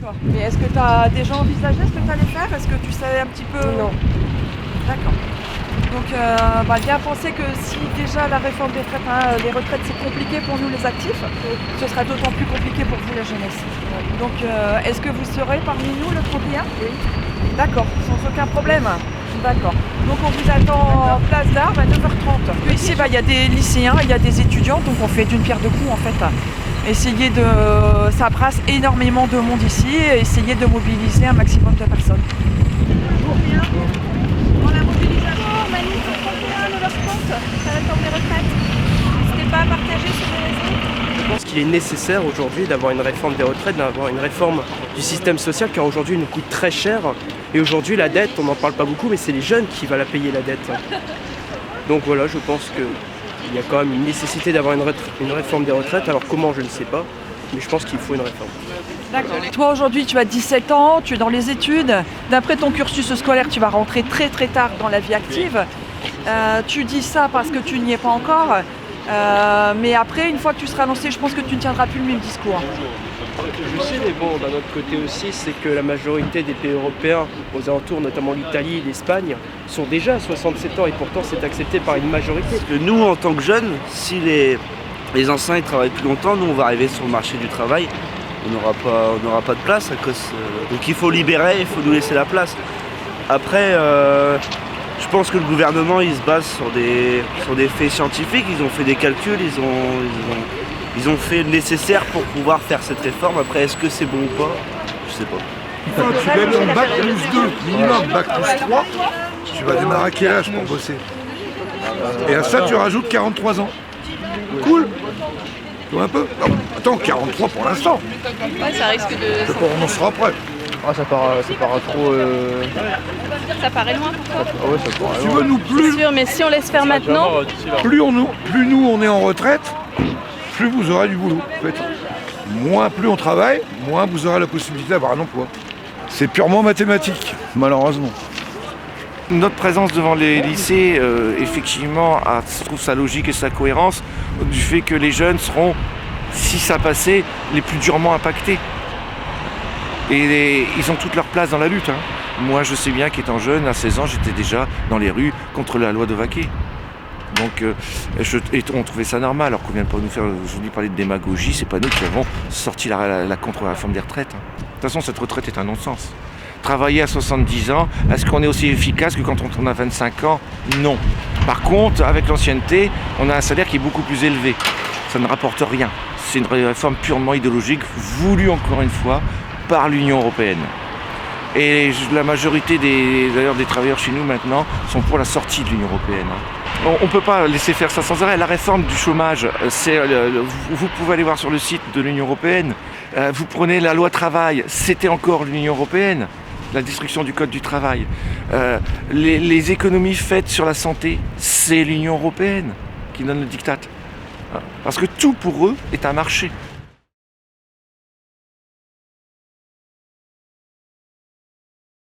D'accord. Mais est-ce que tu as déjà envisagé ce que tu allais faire? Est-ce que tu savais un petit peu? Non. D'accord. Donc, bien penser que si déjà la réforme des retraites, les retraites c'est compliqué pour nous les actifs, ce sera d'autant plus compliqué pour vous la jeunesse. Donc, est-ce que vous serez parmi nous le 31? Oui. D'accord, sans aucun problème. D'accord. Donc on vous attend en place d'Armes à 9h30. Ici, il y a des lycéens, il y a des étudiants, donc on fait d'une pierre deux coups en fait. Ça brasse énormément de monde ici, essayer de mobiliser un maximum de personnes. Pour la mobilisation, manif au 31, 9h30, ça va tomber retraite. N'hésitez pas à partager sur les réseaux. Je pense qu'il est nécessaire aujourd'hui d'avoir une réforme des retraites, d'avoir une réforme du système social car aujourd'hui il nous coûte très cher. Et aujourd'hui la dette, on n'en parle pas beaucoup, mais c'est les jeunes qui vont la payer la dette. Donc voilà, je pense qu'il y a quand même une nécessité d'avoir une réforme des retraites. Alors comment, je ne sais pas, mais je pense qu'il faut une réforme. D'accord. Toi aujourd'hui tu as 17 ans, tu es dans les études. D'après ton cursus scolaire, tu vas rentrer très très tard dans la vie active. Tu dis ça parce que tu n'y es pas encore. Mais après, une fois que tu seras lancé, je pense que tu ne tiendras plus le même discours. Je sais, mais bon, d'un autre côté aussi, c'est que la majorité des pays européens, aux alentours, notamment l'Italie et l'Espagne, sont déjà à 67 ans et pourtant c'est accepté par une majorité. Parce que nous, en tant que jeunes, si les anciens ils travaillent plus longtemps, nous on va arriver sur le marché du travail, on n'aura pas de place à cause. Donc il faut libérer, il faut nous laisser la place. Après, je pense que le gouvernement il se base sur des faits scientifiques, ils ont fait des calculs, ils ont fait le nécessaire pour pouvoir faire cette réforme. Après, est-ce que c'est bon ou pas? Je sais pas. Tu gagnes ton bac plus 2, minimum bac plus 3, tu vas démarrer à quel âge pour bosser? Et à ça, tu rajoutes 43 ans. Cool. Tu vois un peu? Non, attends, 43 pour l'instant. Ouais, ça risque de. Je sais pas, on en sera après. Ah, ça part trop. Ça paraît loin pour toi. Ah ouais, ça part. Tu veux, nous, C'est sûr, mais si on laisse faire maintenant, plus nous on est en retraite, plus vous aurez du boulot. En fait. Plus on travaille, moins vous aurez la possibilité d'avoir un emploi. C'est purement mathématique, malheureusement. Notre présence devant les lycées, effectivement, je trouve sa logique et sa cohérence du fait que les jeunes seront, si ça passait, les plus durement impactés. Et ils ont toute leur place dans la lutte. Moi, je sais bien qu'étant jeune, à 16 ans, j'étais déjà dans les rues contre la loi de Vaquet. Donc, on trouvait ça normal, alors qu'on vient pas nous faire aujourd'hui parler de démagogie, c'est pas nous qui avons sorti la contre-réforme des retraites. De toute façon, cette retraite est un non-sens. Travailler à 70 ans, est-ce qu'on est aussi efficace que quand on a 25 ans? Non. Par contre, avec l'ancienneté, on a un salaire qui est beaucoup plus élevé. Ça ne rapporte rien. C'est une réforme purement idéologique, voulue encore une fois par l'Union européenne. Et la majorité des travailleurs chez nous maintenant sont pour la sortie de l'Union européenne. On ne peut pas laisser faire ça sans arrêt. La réforme du chômage, vous pouvez aller voir sur le site de l'Union européenne. Vous prenez la loi travail, c'était encore l'Union européenne. La destruction du code du travail. Les économies faites sur la santé, c'est l'Union européenne qui donne le diktat. Parce que tout pour eux est un marché.